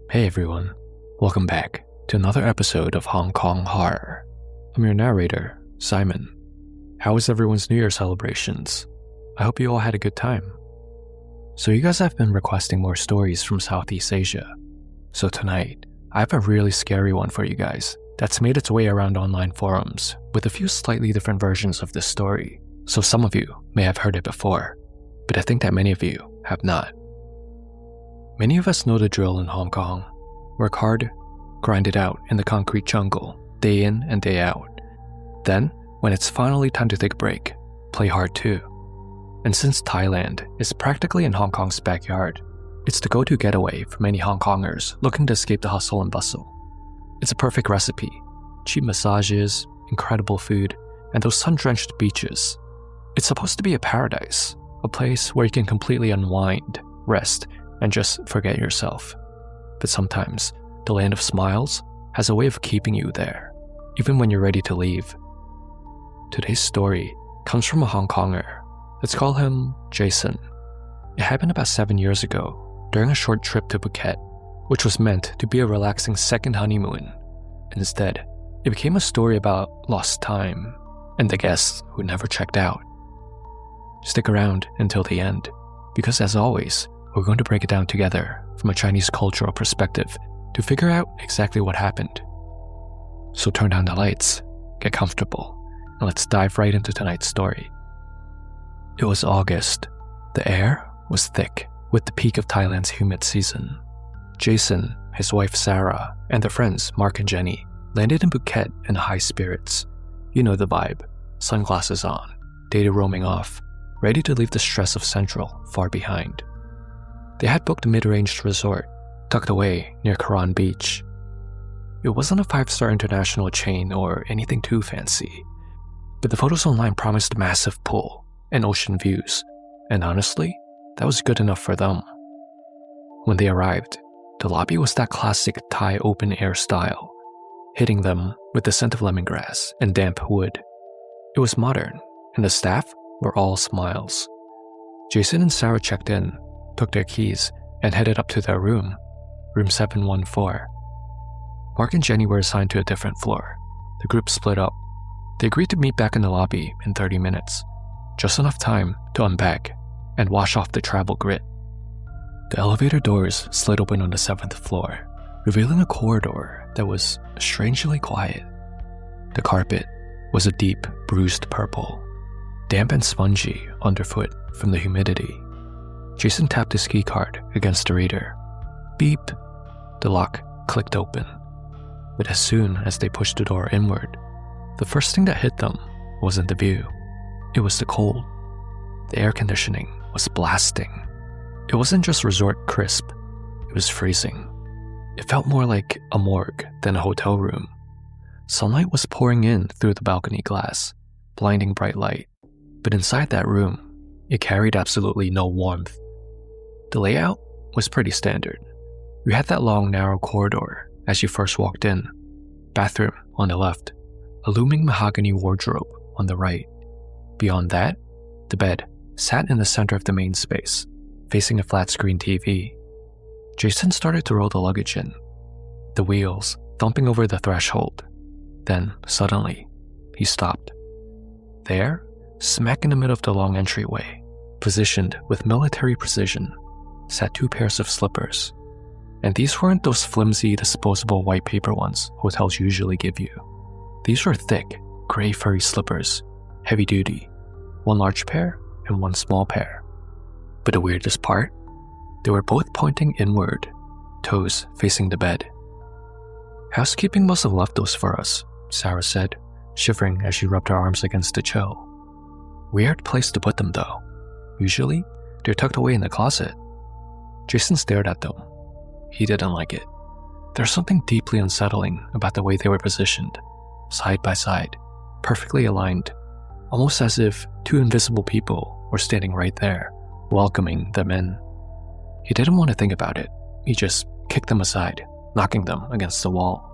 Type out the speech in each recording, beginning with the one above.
Hey everyone, welcome back to another episode of Hong Kong Horror. I'm your narrator, Simon. How was everyone's New Year celebrations? I hope you all had a good time. So you guys have been requesting more stories from Southeast Asia. So tonight, I have a really scary one for you guys that's made its way around online forums with a few slightly different versions of this story. So some of you may have heard it before, but I think that many of you have not. Many of us know the drill in Hong Kong. Work hard, grind it out in the concrete jungle, day in and day out. Then, when it's finally time to take a break, play hard too. And since Thailand is practically in Hong Kong's backyard, it's the go-to getaway for many Hong Kongers looking to escape the hustle and bustle. It's a perfect recipe: cheap massages, incredible food, and those sun-drenched beaches. It's supposed to be a paradise, a place where you can completely unwind, rest, and just forget yourself. But sometimes, the land of smiles has a way of keeping you there, even when you're ready to leave. Today's story comes from a Hong Konger. Let's call him Jason. It happened about 7 years ago, during a short trip to Phuket, which was meant to be a relaxing second honeymoon. Instead, it became a story about lost time and the guests who never checked out. Stick around until the end, because as always, we're going to break it down together from a Chinese cultural perspective to figure out exactly what happened. So turn down the lights, get comfortable, and let's dive right into tonight's story. It was August. The air was thick with the peak of Thailand's humid season. Jason, his wife Sarah, and their friends Mark and Jenny landed in Phuket in high spirits. You know the vibe: sunglasses on, data roaming off, ready to leave the stress of Central far behind. They had booked a mid-range resort, tucked away near Karan Beach. It wasn't a 5-star international chain or anything too fancy, but the photos online promised a massive pool and ocean views, and honestly, that was good enough for them. When they arrived, the lobby was that classic Thai open-air style, hitting them with the scent of lemongrass and damp wood. It was modern, and the staff were all smiles. Jason and Sarah checked in, took their keys, and headed up to their room 714. Mark and Jenny were assigned to a different floor. The group split up. They agreed to meet back in the lobby in 30 minutes, just enough time to unpack and wash off the travel grit. The elevator doors slid open on the 7th floor, revealing a corridor that was strangely quiet. The carpet was a deep, bruised purple, damp and spongy underfoot from the humidity. Jason tapped his keycard against the reader. Beep! The lock clicked open. But as soon as they pushed the door inward, the first thing that hit them wasn't the view. It was the cold. The air conditioning was blasting. It wasn't just resort crisp, it was freezing. It felt more like a morgue than a hotel room. Sunlight was pouring in through the balcony glass, blinding bright light. But inside that room, it carried absolutely no warmth. The layout was pretty standard. You had that long, narrow corridor as you first walked in, bathroom on the left, a looming mahogany wardrobe on the right. Beyond that, the bed sat in the center of the main space, facing a flat-screen TV. Jason started to roll the luggage in, the wheels thumping over the threshold. Then, suddenly, he stopped. There, smack in the middle of the long entryway, positioned with military precision, sat 2 pairs of slippers. And these weren't those flimsy, disposable white paper ones hotels usually give you. These were thick, gray furry slippers, heavy duty, 1 large pair and 1 small pair. But the weirdest part? They were both pointing inward, toes facing the bed. "Housekeeping must have left those for us," Sarah said, shivering as she rubbed her arms against the chill. "Weird place to put them though. Usually, they're tucked away in the closet." Jason stared at them. He didn't like it. There's something deeply unsettling about the way they were positioned, side by side, perfectly aligned, almost as if 2 invisible people were standing right there, welcoming them in. He didn't want to think about it. He just kicked them aside, knocking them against the wall.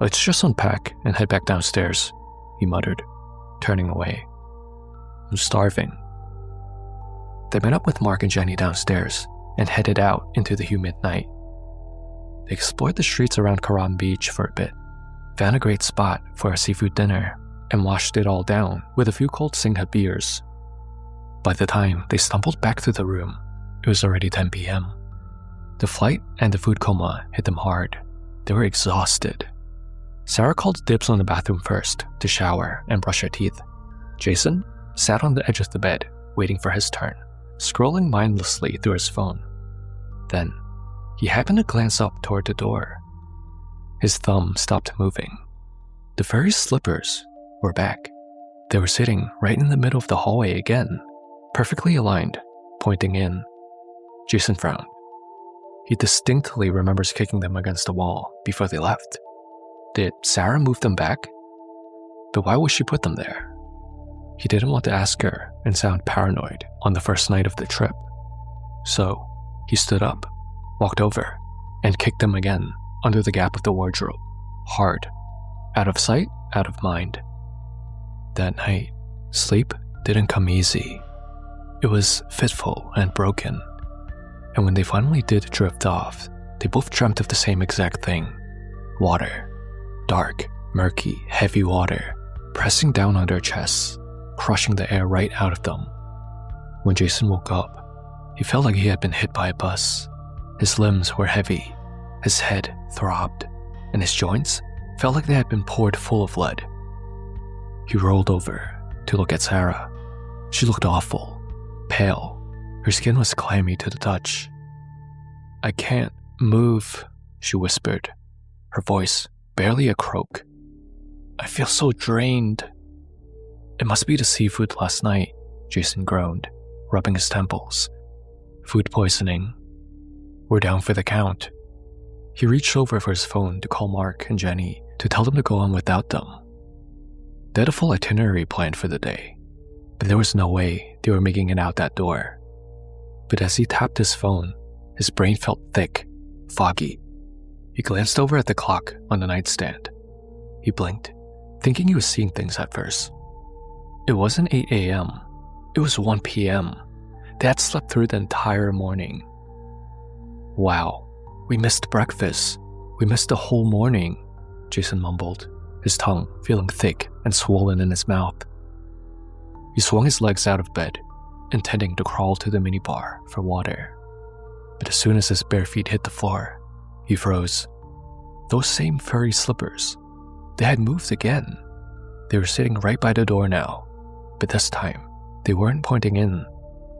"Let's just unpack and head back downstairs," he muttered, turning away. "I'm starving." They met up with Mark and Jenny downstairs and headed out into the humid night. They explored the streets around Karan Beach for a bit, found a great spot for a seafood dinner, and washed it all down with a few cold Singha beers. By the time they stumbled back to the room, it was already 10 p.m. The flight and the food coma hit them hard. They were exhausted. Sarah called dibs on the bathroom first to shower and brush her teeth. Jason sat on the edge of the bed, waiting for his turn, scrolling mindlessly through his phone. Then, he happened to glance up toward the door. His thumb stopped moving. The furry slippers were back. They were sitting right in the middle of the hallway again, perfectly aligned, pointing in. Jason frowned. He distinctly remembers kicking them against the wall before they left. Did Sarah move them back? But why would she put them there? He didn't want to ask her and sound paranoid on the first night of the trip. So, he stood up, walked over, and kicked them again under the gap of the wardrobe, hard. Out of sight, out of mind. That night, sleep didn't come easy. It was fitful and broken. And when they finally did drift off, they both dreamt of the same exact thing. Water. Dark, murky, heavy water, pressing down on their chests, crushing the air right out of them. When Jason woke up, he felt like he had been hit by a bus. His limbs were heavy, his head throbbed, and his joints felt like they had been poured full of lead. He rolled over to look at Sarah. She looked awful, pale. Her skin was clammy to the touch. "I can't move," she whispered, her voice barely a croak. "I feel so drained." "It must be the seafood last night," Jason groaned, rubbing his temples. "Food poisoning. We're down for the count." He reached over for his phone to call Mark and Jenny to tell them to go on without them. They had a full itinerary planned for the day, but there was no way they were making it out that door. But as he tapped his phone, his brain felt thick, foggy. He glanced over at the clock on the nightstand. He blinked, thinking he was seeing things at first. It wasn't 8 a.m. It was 1 p.m. They had slept through the entire morning. "Wow, we missed breakfast. We missed the whole morning," Jason mumbled, his tongue feeling thick and swollen in his mouth. He swung his legs out of bed, intending to crawl to the minibar for water. But as soon as his bare feet hit the floor, he froze. Those same furry slippers. They had moved again. They were sitting right by the door now, but this time, they weren't pointing in.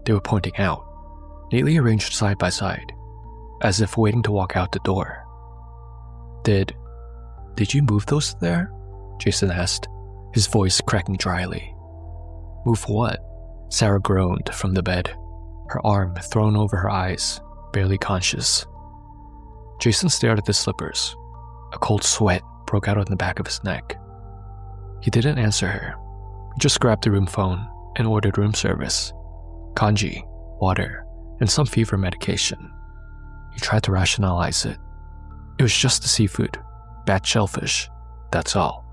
They were pointing out, neatly arranged side by side, as if waiting to walk out the door. Did you move those there?" Jason asked, his voice cracking dryly. "Move what?" Sarah groaned from the bed, her arm thrown over her eyes, barely conscious. Jason stared at the slippers. A cold sweat broke out on the back of his neck. He didn't answer her. He just grabbed the room phone and ordered room service. Kanji, water, and some fever medication. He tried to rationalize it. It was just the seafood, bad shellfish, that's all.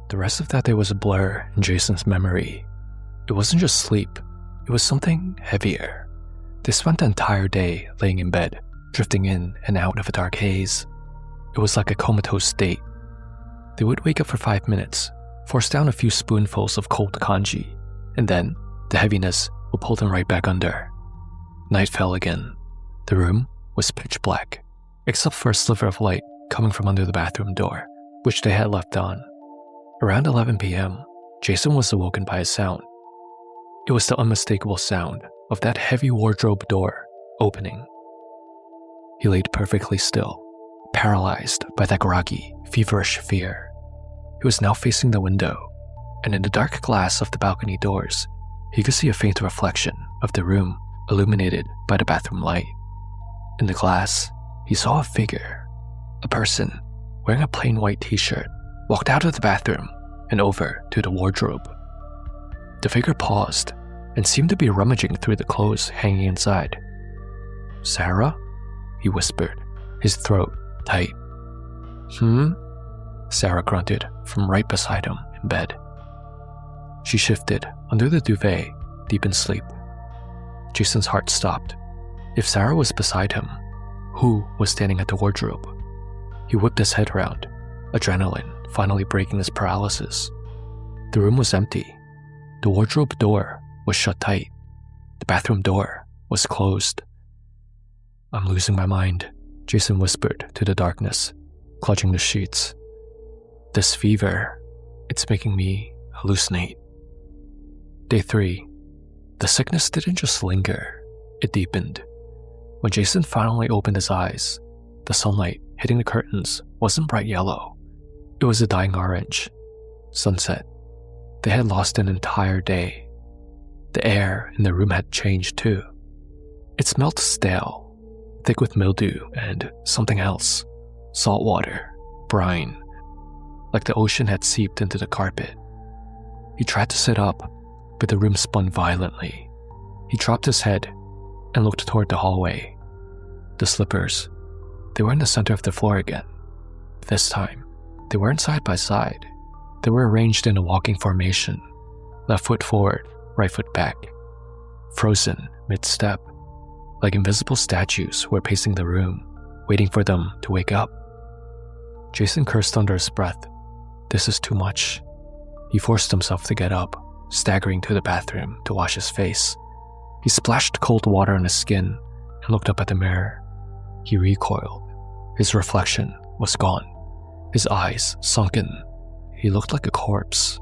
The rest of that day was a blur in Jason's memory. It wasn't just sleep, it was something heavier. They spent the entire day laying in bed, drifting in and out of a dark haze. It was like a comatose state. They would wake up for 5 minutes, force down a few spoonfuls of cold kanji, and then the heaviness would pull them right back under. Night fell again. The room was pitch black, except for a sliver of light coming from under the bathroom door, which they had left on. Around 11 p.m., Jason was awoken by a sound. It was the unmistakable sound of that heavy wardrobe door opening. He laid perfectly still, paralyzed by that groggy, feverish fear. He was now facing the window, and in the dark glass of the balcony doors, he could see a faint reflection of the room illuminated by the bathroom light. In the glass, he saw a figure. A person, wearing a plain white t-shirt, walked out of the bathroom and over to the wardrobe. The figure paused and seemed to be rummaging through the clothes hanging inside. "Sarah?" he whispered, his throat tight. Sarah grunted from right beside him in bed. She shifted under the duvet, deep in sleep. Jason's heart stopped. If Sarah was beside him, who was standing at the wardrobe. He whipped his head around, adrenaline finally breaking his paralysis. The room was empty. The wardrobe door was shut tight. The bathroom door was closed. "I'm losing my mind," Jason whispered to the darkness, clutching the sheets. "This fever, it's making me hallucinate." Day 3. The sickness didn't just linger, it deepened. When Jason finally opened his eyes, the sunlight hitting the curtains wasn't bright yellow. It was a dying orange. Sunset. They had lost an entire day. The air in the room had changed too. It smelled stale, thick with mildew and something else. Salt water, brine, like the ocean had seeped into the carpet. He tried to sit up, but the room spun violently. He dropped his head and looked toward the hallway. The slippers, they were in the center of the floor again. This time, they weren't side by side. They were arranged in a walking formation, left foot forward, right foot back. Frozen mid-step, like invisible statues were pacing the room, waiting for them to wake up. Jason cursed under his breath. This is too much. He forced himself to get up, staggering to the bathroom to wash his face. He splashed cold water on his skin and looked up at the mirror. He recoiled. His reflection was gone. His eyes sunken. He looked like a corpse.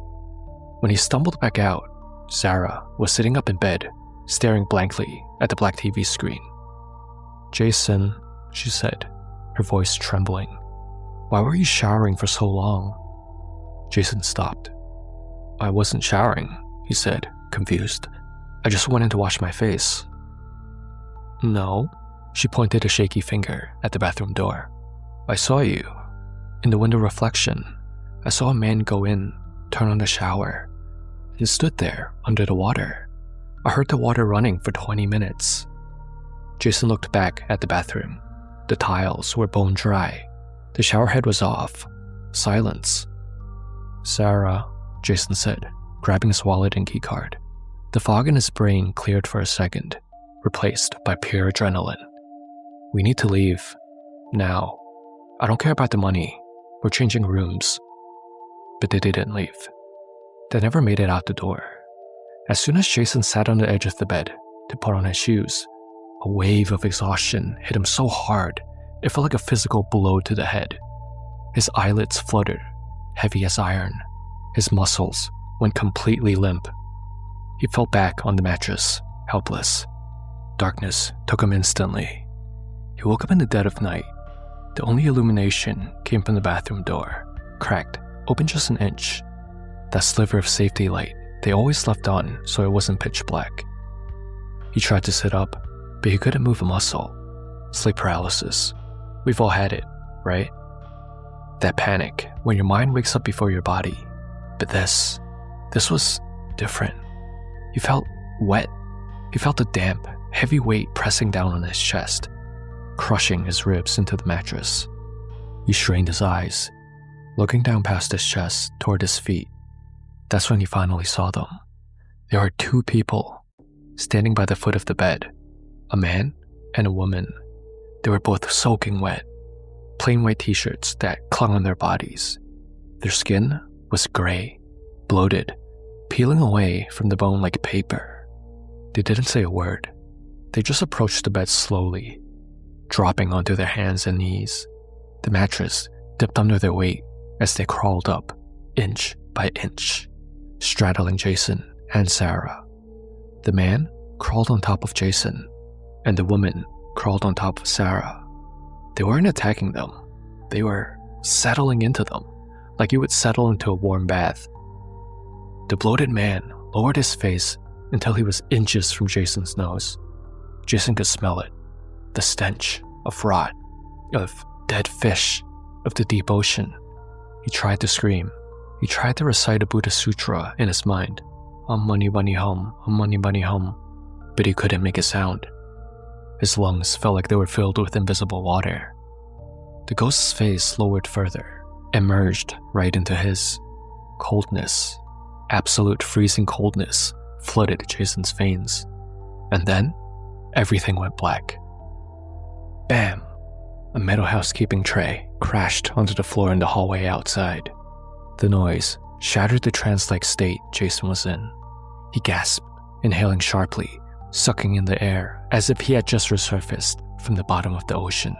When he stumbled back out, Sarah was sitting up in bed, staring blankly at the black TV screen. "Jason," she said, her voice trembling. "Why were you showering for so long?" Jason stopped. "I wasn't showering," he said, confused. "I just went in to wash my face." "No," she pointed a shaky finger at the bathroom door. "I saw you. In the window reflection, I saw a man go in, turn on the shower, and stood there under the water. I heard the water running for 20 minutes. Jason looked back at the bathroom. The tiles were bone dry. The shower head was off. Silence. "Sarah," Jason said, grabbing his wallet and keycard. The fog in his brain cleared for a second, replaced by pure adrenaline. "We need to leave. Now. I don't care about the money. We're changing rooms." But they didn't leave. They never made it out the door. As soon as Jason sat on the edge of the bed to put on his shoes, a wave of exhaustion hit him so hard it felt like a physical blow to the head. His eyelids fluttered, heavy as iron. His muscles went completely limp. He fell back on the mattress, helpless. Darkness took him instantly. He woke up in the dead of night. The only illumination came from the bathroom door, cracked, open just an inch. That sliver of safety light they always left on so it wasn't pitch black. He tried to sit up, but he couldn't move a muscle. Sleep paralysis. We've all had it, right? That panic when your mind wakes up before your body. But this was different. He felt wet. He felt the damp, heavy weight pressing down on his chest, crushing his ribs into the mattress. He strained his eyes, looking down past his chest toward his feet. That's when he finally saw them. There were two people standing by the foot of the bed, a man and a woman. They were both soaking wet, plain white t-shirts that clung on their bodies. Their skin was gray, bloated, peeling away from the bone like paper. They didn't say a word. They just approached the bed slowly, dropping onto their hands and knees. The mattress dipped under their weight as they crawled up, inch by inch, straddling Jason and Sarah. The man crawled on top of Jason, and the woman crawled on top of Sarah. They weren't attacking them. They were settling into them, like you would settle into a warm bath. The bloated man lowered his face until he was inches from Jason's nose. Jason could smell it. The stench of rot, of dead fish, of the deep ocean. He tried to scream. He tried to recite a Buddha sutra in his mind. Mani Mani Hum, Mani Mani Hum, but he couldn't make a sound. His lungs felt like they were filled with invisible water. The ghost's face lowered further and merged right into his. Coldness, absolute freezing coldness, flooded Jason's veins. And then, everything went black. Bam! A metal housekeeping tray crashed onto the floor in the hallway outside. The noise shattered the trance-like state Jason was in. He gasped, inhaling sharply, sucking in the air as if he had just resurfaced from the bottom of the ocean.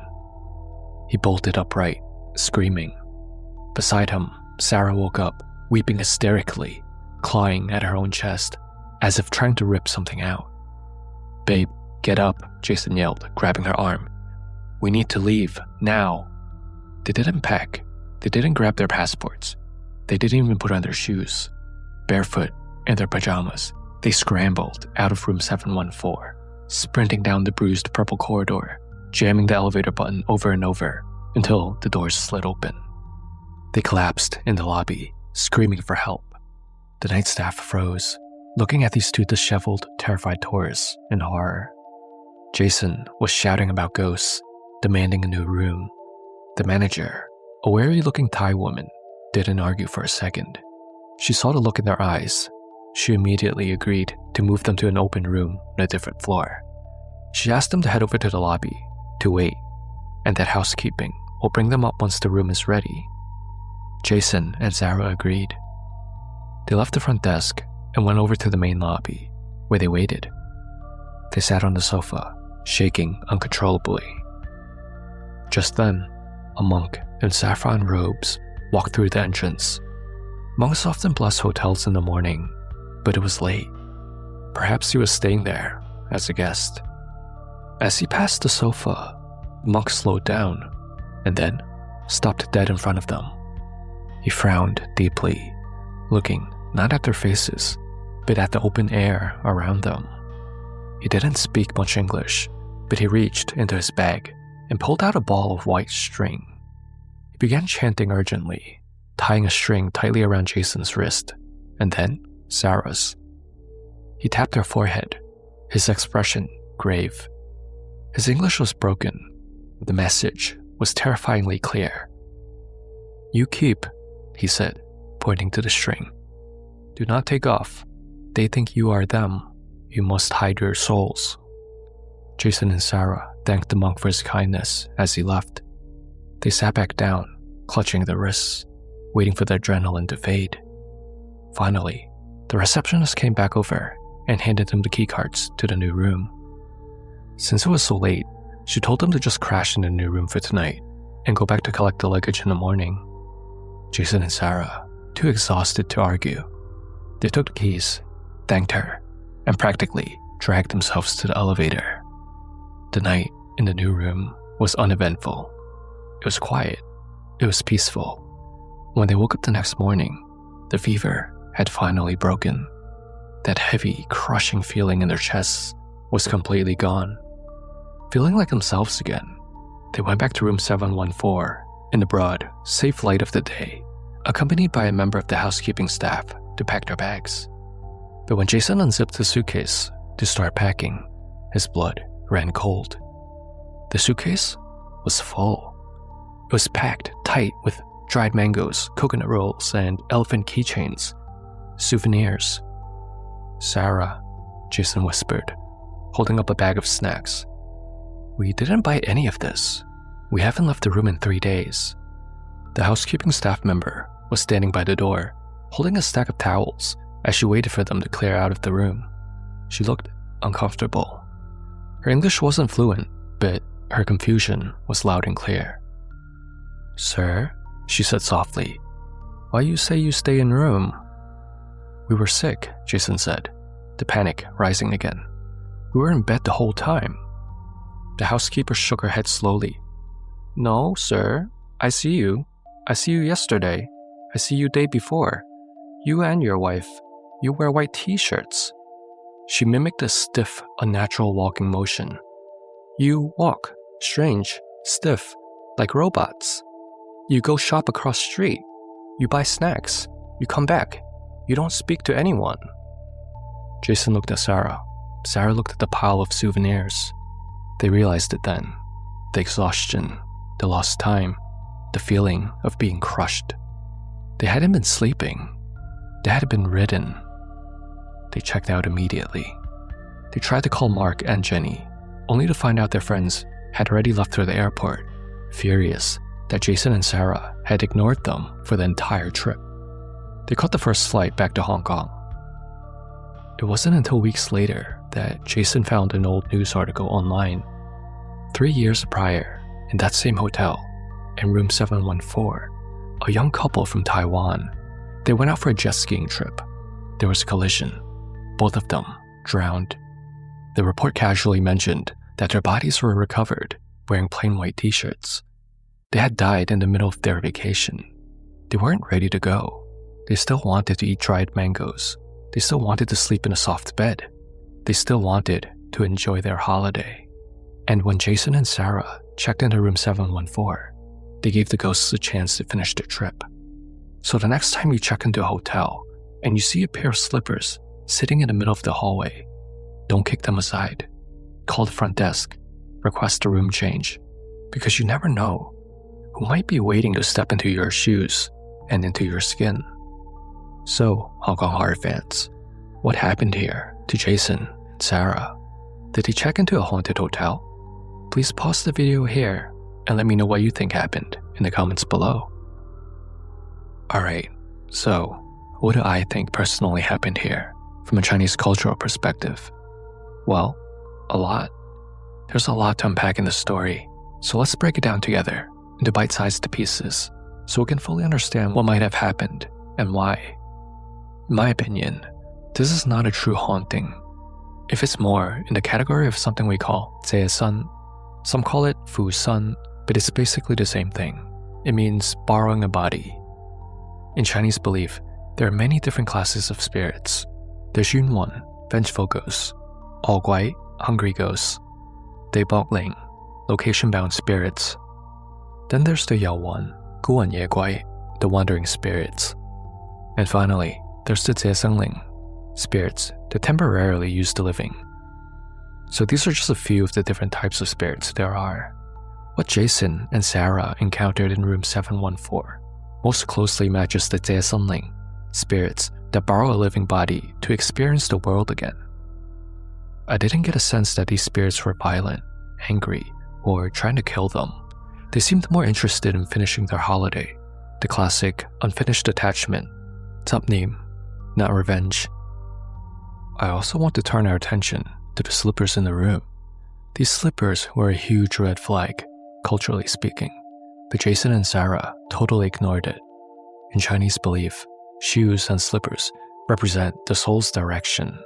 He bolted upright, screaming. Beside him, Sarah woke up, weeping hysterically, clawing at her own chest, as if trying to rip something out. "Babe, get up," Jason yelled, grabbing her arm. "We need to leave, now." They didn't pack. They didn't grab their passports. They didn't even put on their shoes. Barefoot, in their pajamas, they scrambled out of room 714, sprinting down the bruised purple corridor, jamming the elevator button over and over until the doors slid open. They collapsed in the lobby, screaming for help. The night staff froze, looking at these two disheveled, terrified tourists in horror. Jason was shouting about ghosts, demanding a new room. The manager, a wary-looking Thai woman, didn't argue for a second. She saw the look in their eyes. She immediately agreed to move them to an open room on a different floor. She asked them to head over to the lobby, to wait, and that housekeeping will bring them up once the room is ready. Jason and Sarah agreed. They left the front desk and went over to the main lobby, where they waited. They sat on the sofa, shaking uncontrollably. Just then, a monk in saffron robes walked through the entrance. Monks often bless hotels in the morning, but it was late. Perhaps he was staying there as a guest. As he passed the sofa, the monk slowed down and then stopped dead in front of them. He frowned deeply, looking not at their faces, but at the open air around them. He didn't speak much English, but he reached into his bag and pulled out a ball of white string. He began chanting urgently, tying a string tightly around Jason's wrist, and then Sarah's. He tapped her forehead, his expression grave. His English was broken, but the message was terrifyingly clear. "You keep," he said, pointing to the string. "Do not take off. They think you are them. You must hide your souls." Jason and Sarah thanked the monk for his kindness as he left. They sat back down, clutching their wrists, waiting for the adrenaline to fade. Finally, the receptionist came back over and handed them the keycards to the new room. Since it was so late, she told them to just crash in the new room for tonight and go back to collect the luggage in the morning. Jason and Sarah, too exhausted to argue, they took the keys, thanked her, and practically dragged themselves to the elevator. The night in the new room was uneventful. It was quiet. It was peaceful. When they woke up the next morning, the fever had finally broken. That heavy, crushing feeling in their chests was completely gone. Feeling like themselves again, they went back to room 714 in the broad, safe light of the day, accompanied by a member of the housekeeping staff to pack their bags. But when Jason unzipped the suitcase to start packing, his blood ran cold. The suitcase was full. It was packed tight with dried mangoes, coconut rolls, and elephant keychains, souvenirs. "Sarah," Jason whispered, holding up a bag of snacks. "We didn't buy any of this. We haven't left the room in 3 days." The housekeeping staff member was standing by the door, holding a stack of towels as she waited for them to clear out of the room. She looked uncomfortable. Her English wasn't fluent, but her confusion was loud and clear. "Sir," she said softly, "why you say you stay in room?" "We were sick," Jason said, the panic rising again. "We were in bed the whole time." The housekeeper shook her head slowly. "No, sir. I see you. I see you yesterday. I see you day before. You and your wife. You wear white t-shirts." She mimicked a stiff, unnatural walking motion. "You walk, strange, stiff, like robots. You go shop across street. You buy snacks. You come back. You don't speak to anyone." Jason looked at Sarah. Sarah looked at the pile of souvenirs. They realized it then. The exhaustion, the lost time, the feeling of being crushed. They hadn't been sleeping. They had been ridden. They checked out immediately. They tried to call Mark and Jenny, only to find out their friends had already left for the airport, furious that Jason and Sarah had ignored them for the entire trip. They caught the first flight back to Hong Kong. It wasn't until weeks later that Jason found an old news article online. 3 years prior, in that same hotel, in room 714, a young couple from Taiwan, they went out for a jet skiing trip. There was a collision. Both of them drowned. The report casually mentioned that their bodies were recovered wearing plain white t-shirts. They had died in the middle of their vacation. They weren't ready to go. They still wanted to eat dried mangoes. They still wanted to sleep in a soft bed. They still wanted to enjoy their holiday. And when Jason and Sarah checked into room 714, they gave the ghosts a chance to finish their trip. So the next time you check into a hotel and you see a pair of slippers sitting in the middle of the hallway, don't kick them aside. Call the front desk. Request a room change. Because you never know who might be waiting to step into your shoes and into your skin. So, Hong Kong horror fans, what happened here to Jason and Sarah? Did they check into a haunted hotel? Please pause the video here and let me know what you think happened in the comments below. Alright, so what do I think personally happened here from a Chinese cultural perspective? Well, a lot. There's a lot to unpack in the story, so let's break it down together into bite-sized pieces so we can fully understand what might have happened and why. In my opinion, this is not a true haunting. If it's more in the category of something we call 接生, some call it 附身, but it's basically the same thing. It means borrowing a body. In Chinese belief, there are many different classes of spirits. There's Yunwan, vengeful ghosts, All Guai, hungry ghosts, Daibokling, location-bound spirits. Then there's the Yaowan, Guan Ye Guai, the wandering spirits. And finally, there's the Ziesenling, spirits that temporarily use the living. So these are just a few of the different types of spirits there are. What Jason and Sarah encountered in room 714 most closely matches the Ziesenling, spirits that borrow a living body to experience the world again. I didn't get a sense that these spirits were violent, angry, or trying to kill them. They seemed more interested in finishing their holiday, the classic unfinished attachment, Tapnim, not revenge. I also want to turn our attention to the slippers in the room. These slippers were a huge red flag, culturally speaking, but Jason and Sarah totally ignored it. In Chinese belief, shoes and slippers represent the soul's direction.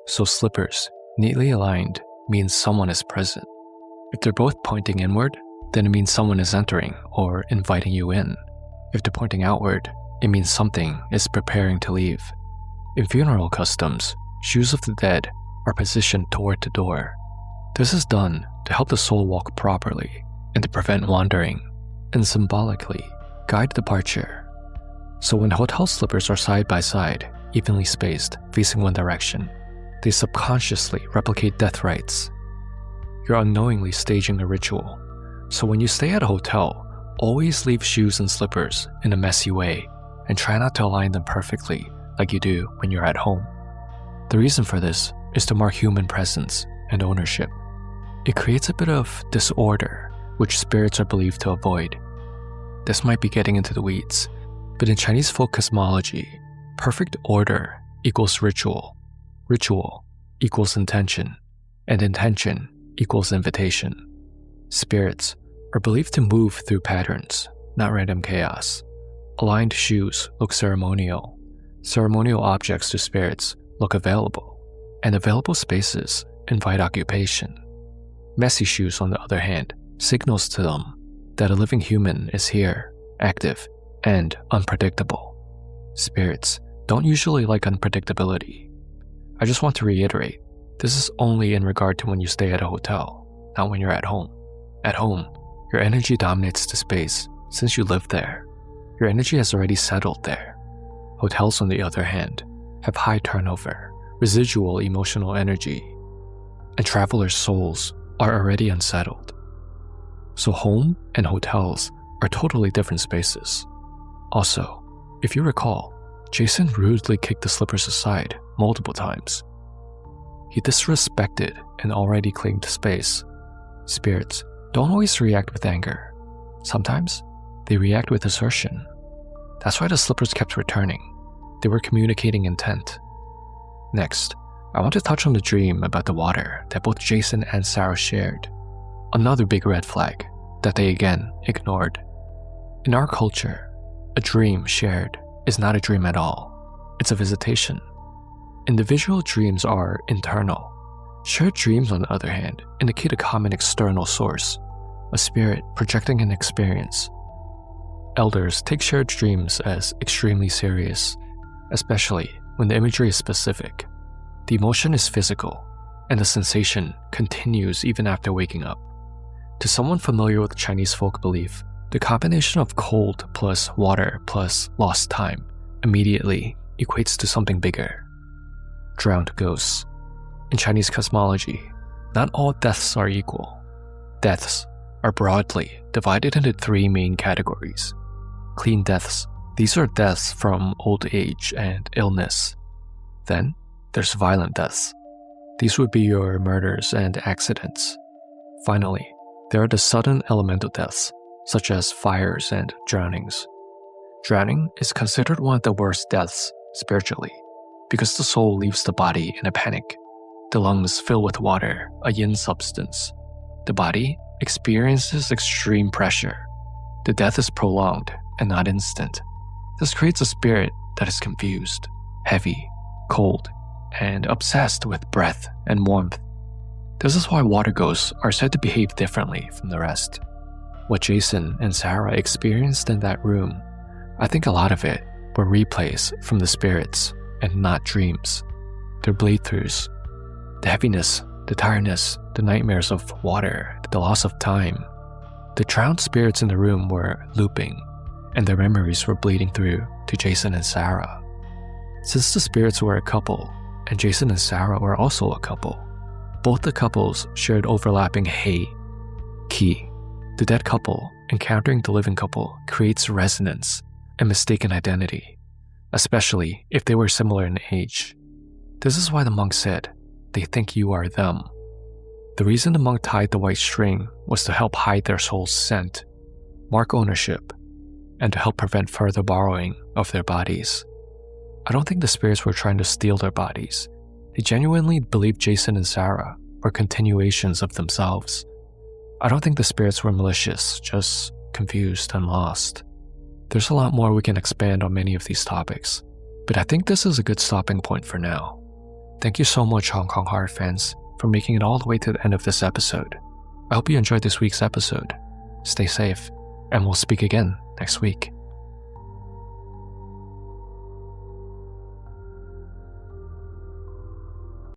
So slippers, neatly aligned, means someone is present. If they're both pointing inward, then it means someone is entering or inviting you in. If they're pointing outward, it means something is preparing to leave. In funeral customs, shoes of the dead are positioned toward the door. This is done to help the soul walk properly and to prevent wandering, and symbolically guide departure. So when hotel slippers are side by side, evenly spaced, facing one direction, they subconsciously replicate death rites. You're unknowingly staging a ritual. So when you stay at a hotel, always leave shoes and slippers in a messy way and try not to align them perfectly like you do when you're at home. The reason for this is to mark human presence and ownership. It creates a bit of disorder, which spirits are believed to avoid. This might be getting into the weeds, but in Chinese folk cosmology, perfect order equals ritual, ritual equals intention, and intention equals invitation. Spirits are believed to move through patterns, not random chaos. Aligned shoes look ceremonial. Ceremonial objects to spirits look available, and available spaces invite occupation. Messy shoes, on the other hand, signals to them that a living human is here, active, and unpredictable. Spirits don't usually like unpredictability. I just want to reiterate, this is only in regard to when you stay at a hotel, not when you're at home. At home, your energy dominates the space since you live there. Your energy has already settled there. Hotels, on the other hand, have high turnover, residual emotional energy, and travelers' souls are already unsettled. So home and hotels are totally different spaces. Also, if you recall, Jason rudely kicked the slippers aside multiple times. He disrespected an already claimed space. Spirits don't always react with anger. Sometimes, they react with assertion. That's why the slippers kept returning. They were communicating intent. Next, I want to touch on the dream about the water that both Jason and Sarah shared. Another big red flag that they again ignored. In our culture, a dream shared is not a dream at all. It's a visitation. Individual dreams are internal. Shared dreams, on the other hand, indicate a common external source, a spirit projecting an experience. Elders take shared dreams as extremely serious, especially when the imagery is specific. The emotion is physical, and the sensation continues even after waking up. To someone familiar with Chinese folk belief, the combination of cold plus water plus lost time immediately equates to something bigger. Drowned ghosts. In Chinese cosmology, not all deaths are equal. Deaths are broadly divided into three main categories. Clean deaths. These are deaths from old age and illness. Then, there's violent deaths. These would be your murders and accidents. Finally, there are the sudden elemental deaths, such as fires and drownings. Drowning is considered one of the worst deaths, spiritually, because the soul leaves the body in a panic. The lungs fill with water, a yin substance. The body experiences extreme pressure. The death is prolonged and not instant. This creates a spirit that is confused, heavy, cold, and obsessed with breath and warmth. This is why water ghosts are said to behave differently from the rest. What Jason and Sarah experienced in that room, I think a lot of it were replays from the spirits and not dreams. They're bleed-throughs. The heaviness, the tiredness, the nightmares of water, the loss of time. The drowned spirits in the room were looping, and their memories were bleeding through to Jason and Sarah. Since the spirits were a couple, and Jason and Sarah were also a couple, both the couples shared overlapping hei, ki. The dead couple encountering the living couple creates resonance and mistaken identity, especially if they were similar in age. This is why the monk said, "They think you are them." The reason the monk tied the white string was to help hide their soul's scent, mark ownership, and to help prevent further borrowing of their bodies. I don't think the spirits were trying to steal their bodies. They genuinely believed Jason and Sarah were continuations of themselves. I don't think the spirits were malicious, just confused and lost. There's a lot more we can expand on many of these topics, but I think this is a good stopping point for now. Thank you so much, Hong Kong horror fans, for making it all the way to the end of this episode. I hope you enjoyed this week's episode. Stay safe, and we'll speak again next week.